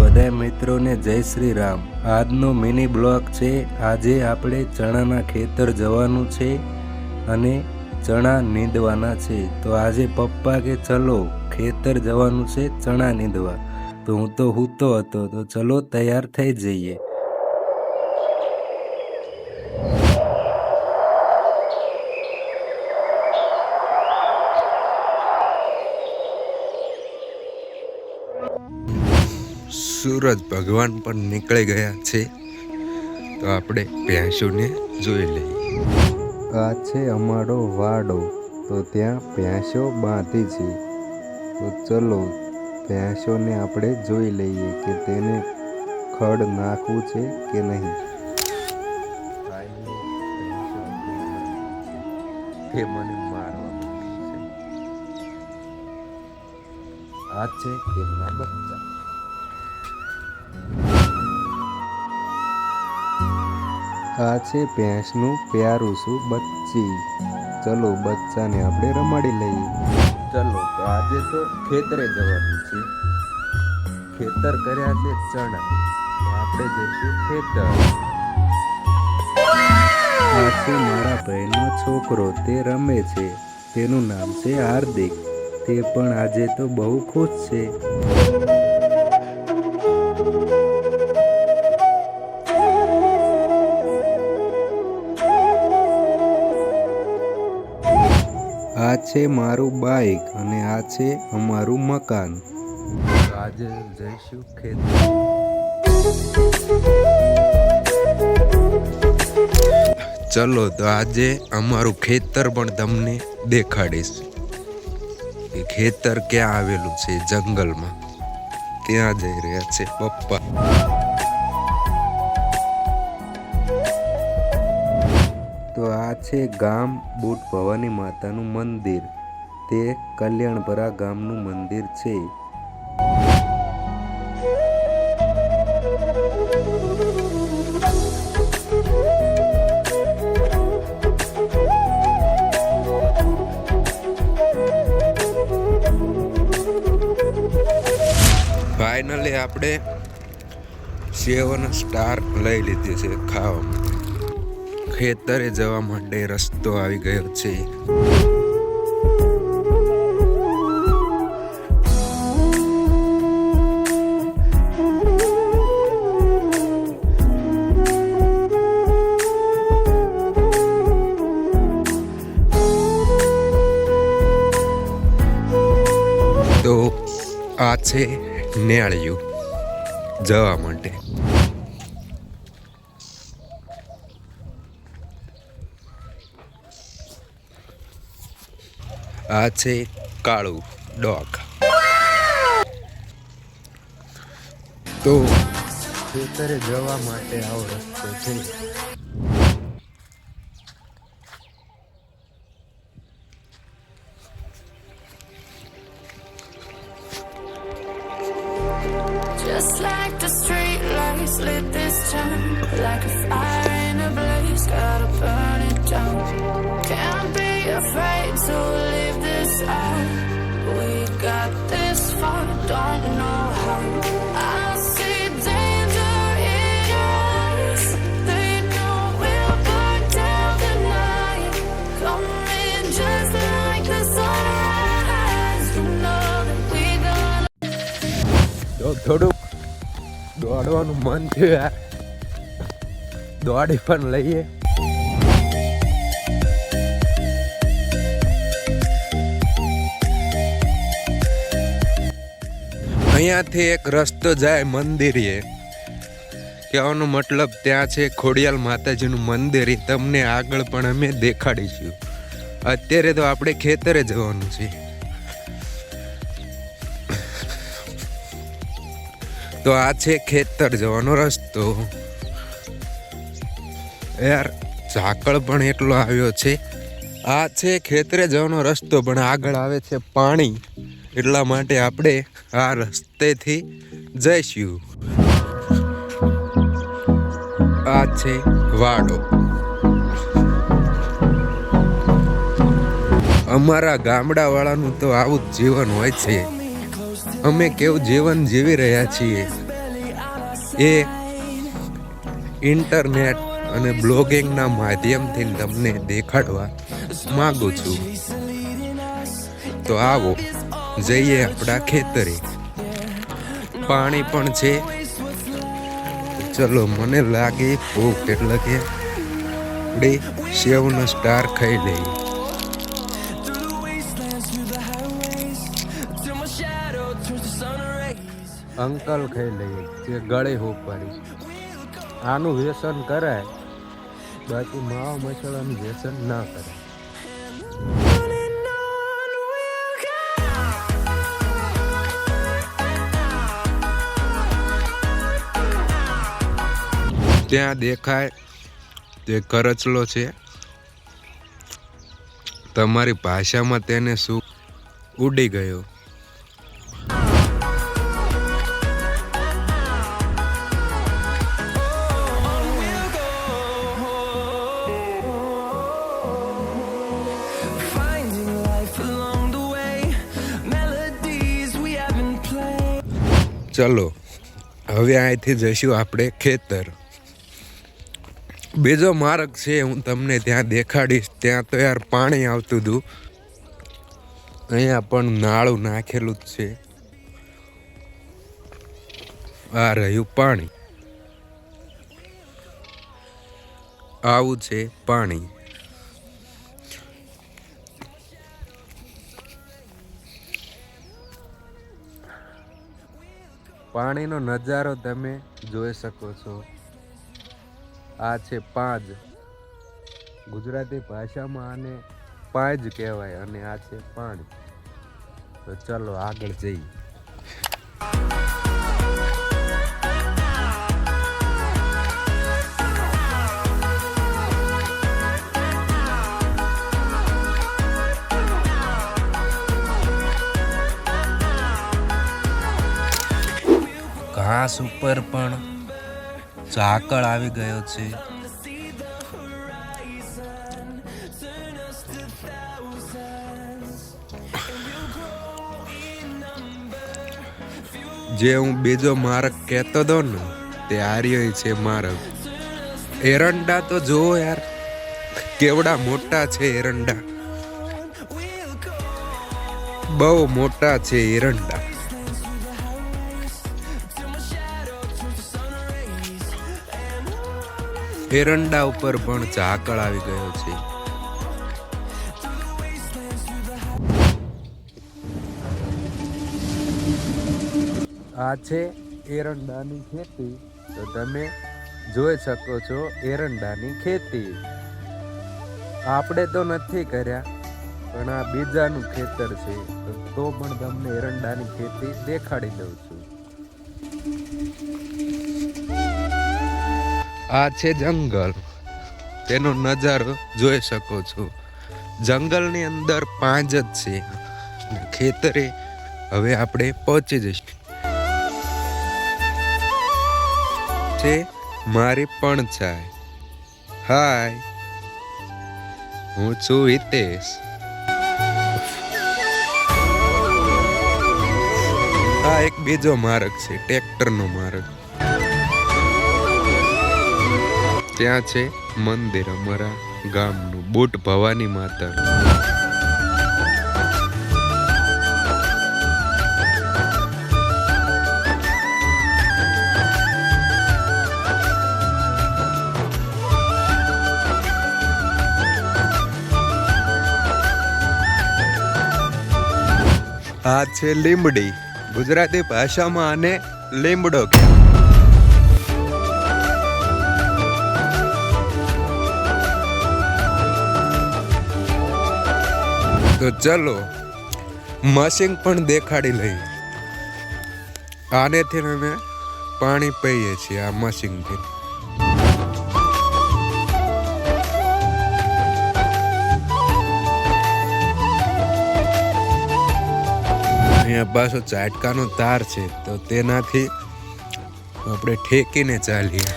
બધા મિત્રોને જય શ્રી રામ। આજનો મિની બ્લોગ છે। આજે આપણે ચણાના ખેતર જવાનું છે અને ચણા નીંદવાના છે। તો આજે પપ્પા કે ચલો ખેતર જવાનું છે ચણા નીંદવા, તો હું તો સૂતો હતો, તો ચલો તૈયાર થઈ જઈએ। सूरज भगवान पर निकल गया छे, तो आपणे भैंसोने जोई लईए। आ छे अमारो वाडो, तो त्यां भैंसो बांधी छे, तो चलो भैंसोने आपणे जोई लईए के तेने खड़ नाखवुं छे के नहीं। ते मने मारवा मांगे छे। आ छे तेमना बच्चा। आ छे भैंसनु प्यारूसु बच्ची। चलो बच्चा ने आपणे रमाड़ी लईए। चलो तो आजे तो खेतरे जवानुं छे। खेतर कर्या छे चणा, तो आपणे जईशुं खेतर। आ छे मारा भाईनो छोकरो, ते रमे छे। तेनुं नाम छे हार्दिक। ते पण आजे तो बहु खुश छे। आ छे मारू बाइक अने आ छे अमारू मकान। आज जईशुं खेतर। चलो तो आजे अमारू खेतर पण तमने देखाड़ीश के खेतर क्या आवेलू छे जंगल में। त्यां जई रह्या छे पप्पा। तो आ छे गाम बूट भवानी मातानु मंदिर। ते कल्याणपरा गामनु मंदिर छे। फाइनली आपणे सेवन स्टार लई लीधी छे खावा माटे। खेतरे जवा माटे रस्तो आवी गयो छे। तो आ छे नेळिયું जवा माटे। आ छे काळू डॉग। तो खेतरे जवा माटे आवो रस्तो छे। Just like the street lights lit this town, like a fire in a blaze, gotta burn it down. Can't be afraid to leave this out. We got this far, don't know how. I see danger in your eyes. They know we'll burn down the night. Coming just like the sunrise. You know that we gonna. થોડુંક દોડવાનું મન થયું યાર, દોડી પણ લઈએ। અહીંયાથી એક રસ્તો જાય મંદિરે। કહેવાનો મતલબ ત્યાં છે ખોડિયાલ માતાજીનું મંદિર। એ તમને આગળ પણ અમે દેખાડીશું। અત્યારે તો આપણે ખેતરે જવાનું છે। तो आ छे खेतर जवानो रस्तो। यार झाकळ पण एटलो आव्यो छे। आ छे खेतरे जवानो रस्तो, पण आगळ आवे छे पाणी, એટલા માટે આપણે આ રસ્તેથી જઈશું। આ છે વાડો। અમારા ગામડાવાળાનું તો આવું જ જીવન હોય છે। અમે કેવું જીવન જીવી રહ્યા છીએ એ ઇન્ટરનેટ અને બ્લોગિંગના માધ્યમથી તમને દેખાડવા માંગુ છું. તો આવો જઈએ આપણા ખેતરે. પાણી પણ છે. ચલો, મને લાગે ભૂખ, એટલે કે આપણે સેવનો સ્ટાર ખાઈ લઈએ. અંકલ ખાઈ લઈએ જે ગળે હોપારી. આનું વ્યસન કરાય, બાકી માવા મસાલાનું વ્યસન ના કરાય. ત્યાં દેખાય તે કરચલો છે. તમારી ભાષામાં તેને શું ઉડી ગયો? ચલો, હવે અહીંથી જઈશું આપણે ખેતર. બીજો માર્ગ છે, હું તમને ત્યાં દેખાડીશ. ત્યાં તો યાર પાણી આવતું હતું. અહીંયા પણ નાળું નાખેલું જ છે. આ રહ્યું પાણી. આવું છે પાણી. પાણીનો નજારો તમે જોઈ શકો છો. આ છે પાંજ. ગુજરાતી ભાષામાં આને પાંજ કહેવાય અને આ છે પાણી. તો ચલો આગળ જઈએ. ઘાસ ઉપર પણ ઝાકળ આવી ગયો છે. જે હું બીજો માર્ગ કહેતો હતો ને, તે આર્યો છે માર્ગ. એરંડા તો જોવો યાર, કેવડા મોટા છે એરંડા. બહુ મોટા છે એરંડા. એરંડા ઉપર પણ ઝાકળ આવી ગયો છે. આ છે એરંડાની ખેતી. તો તમે જોઈ શકો છો એરંડાની ખેતી. આપણે તો નથી કર્યા, પણ આ બીજાનું ખેતર છે. તો પણ તમને એરંડાની ખેતી દેખાડી દઉં છું. આ છે જંગલ. તેનો નજારો જોઈ શકો છો. જંગલની અંદર પાંજ જ છે. ખેતરે હવે આપણે પહોંચી જઈશું. છે મારી પણ છાય. હાય, હું છું હિતેશ. આ એક બીજો માર્ગ છે, ટ્રેક્ટરનો માર્ગ. ત્યાં છે મંદિર અમારા ગામનું, બુટ ભવાની માતા. આ છે લીમડી. ગુજરાતી ભાષામાં આને લીમડો કહેવાય. તો ચલો મશીન પણ દેખાડી લઈએ. આનેથી અમે પાણી પીએ છીએ, આ મશીનથી. અહીંયા પાછો ચાટકાનો તાર છે, તો તેનાથી આપણે ઠેકીને ચાલીએ.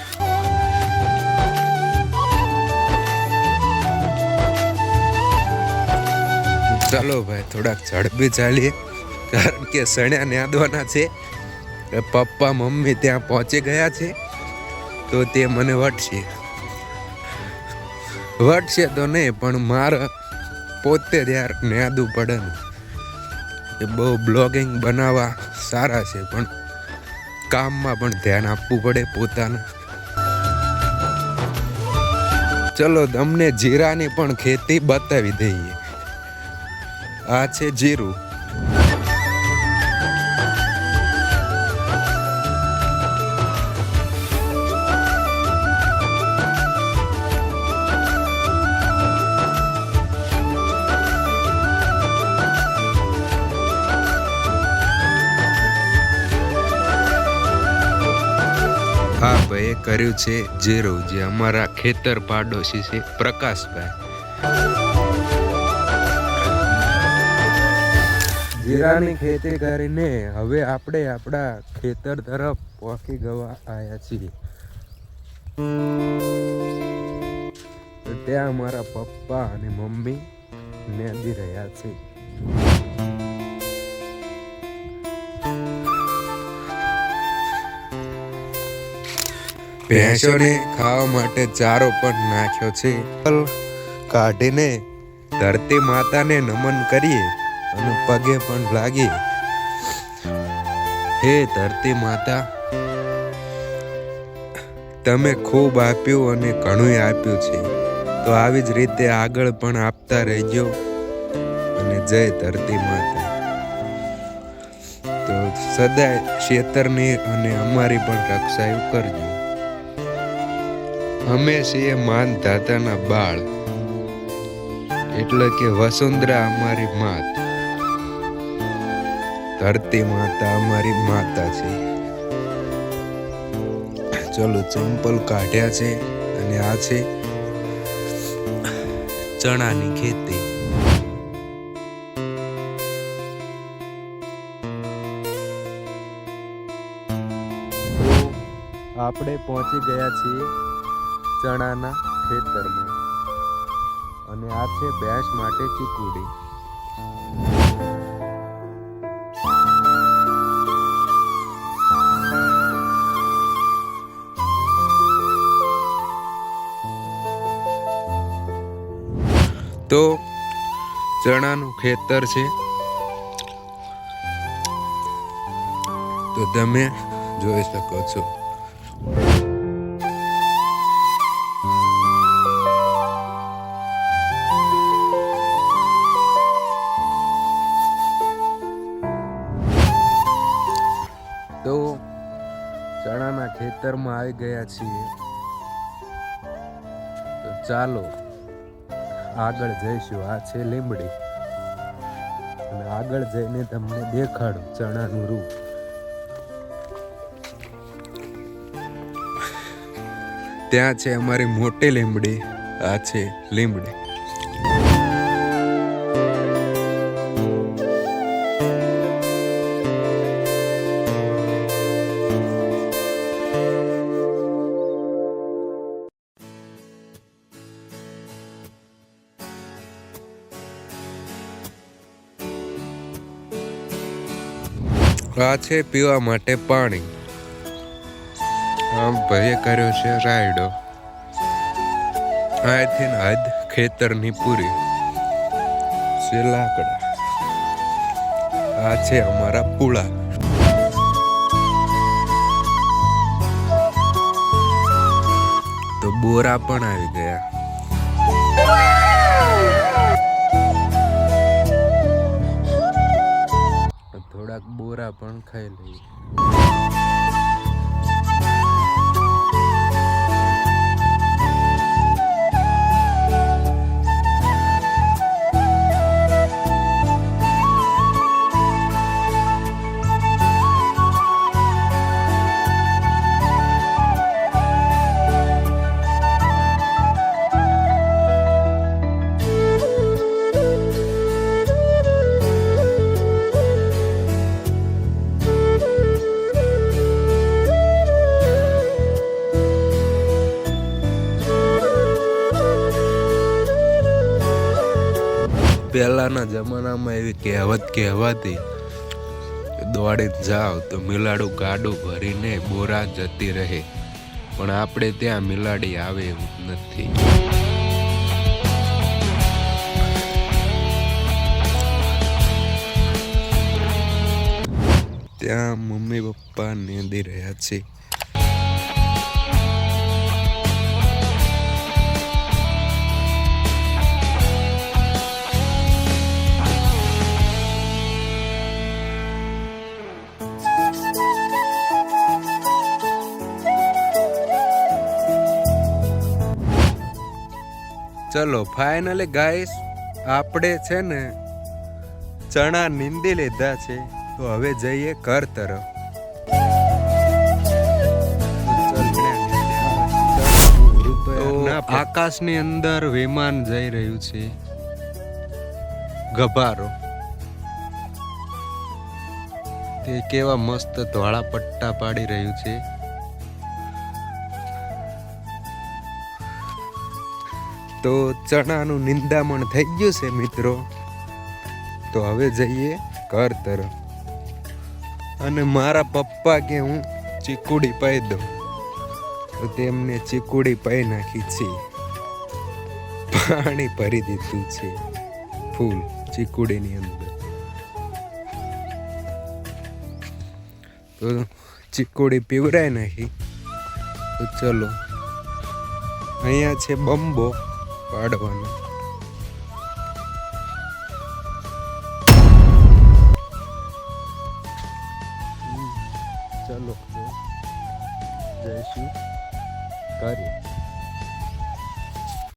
ચાલો ભાઈ, થોડાક ઝડપી ચાલીએ, કારણ કે સણ્યા ન્યાદવાના છે પપ્પા મમ્મી ત્યાં પહોંચી ગયા છે, તો તે મને વટશે તો નહીં, પણ મારે પોતે યાર ન્યાદું પડે ને. એ બહુ બ્લોગિંગ બનાવવા સારા છે, પણ કામમાં પણ ધ્યાન આપવું પડે પોતાને. ચલો તમને જીરાની પણ ખેતી બતાવી દઈએ. આ છે જીરું. હા ભાઈ, કર્યું છે જીરું, જે અમારા ખેતર પાડોશી છે પ્રકાશભાઈ. જીરાની ખેતી કરીને હવે આપણે આપણા ખેતર તરફ પહોંચી ગયા આવ્યા છીએ. તો ત્યાં મારા પપ્પા અને મમ્મી નેદી રહ્યા છે. ભેંસોને ખાવા માટે ચારો પણ નાખ્યો છે. કાઢીને ધરતી માતાને નમન કરીએ અને પગે પણ લાગીએ. હે ધરતી માતા, તમે ખૂબ આપ્યું અને ઘણું આપ્યું છે, તો આવી જ રીતે આગળ પણ આપતા રહેજો. અને જય ધરતી માતા. તો સદાય ખેતરની અને અમારી પણ રક્ષા કરજો. અમે છીએ માન દાતાના બાળ, એટલે કે વસુંધરા અમારી માત, ધરતી માતા અમારી માતા છે. ચલો ચંપલ કાઢ્યા છે, અને આ છે ચણાની ખેતી. આપણે પહોંચી ગયા છીએ ચણાના ખેતરમાં, અને આ છે ભેંસ માટે ચીકુડી. તો ચણાનું ખેતર છે, તો તમે જોઈ શકો છો. તો ચણાના ખેતરમાં આવી ગયા છીએ, તો ચાલો આગળ જઈશું. આ છે લીમડી, અને આગળ જઈને તમને દેખાડું ચણાનું રૂપ. ત્યાં છે અમારી મોટી લીમડી, આ છે લીમડી. આ છે પીવા માટે પાણી. આમ ભાઈએ કર્યો છે રાયડો. અહીંથી હદ ખેતરની પૂરી છે લાકડા. આ છે અમારા પૂળા. તો બોરા પણ આવી ગયા. થોડાક બોરા પણ ખાઈ લઈએ. પહેલાના જમાનામાં એવી કહેવત કહેવાતી, દોડીને જાઓ તો મિલાડું ગાડું ભરીને બોરા જતી રહે, પણ આપણે ત્યાં મિલાડી આવે એવું નથી. ત્યાં મમ્મી પપ્પા નેંદી રહ્યા છે. ચલો ફાઇનલી ગાઈસ, આપણે છે ને ચણા નીંદી લીધા છે, તો હવે જઈએ ઘર તરફ. આકાશની અંદર વિમાન જઈ રહ્યું છે, ગભારો. તે કેવા મસ્ત ધોળા પટ્ટા પાડી રહ્યું છે. તો ચણાનું નિંદામણ થઈ ગયું છે મિત્રો, તો હવે જઈએ ઘર તરફ. અને મારા પપ્પા કે હું ચીકુડી પાઈ દઉં, તો તેમને ચીકુડી પાઈ નાખી છે. પાણી ભરી દીધું છે ફૂલ ચીકુડીની અંદર. તો ચીકુડી પીવરાય નાખી. તો ચલો, અહીંયા છે બંબો પાડવાનો. ચલો જઈશું ઘરે.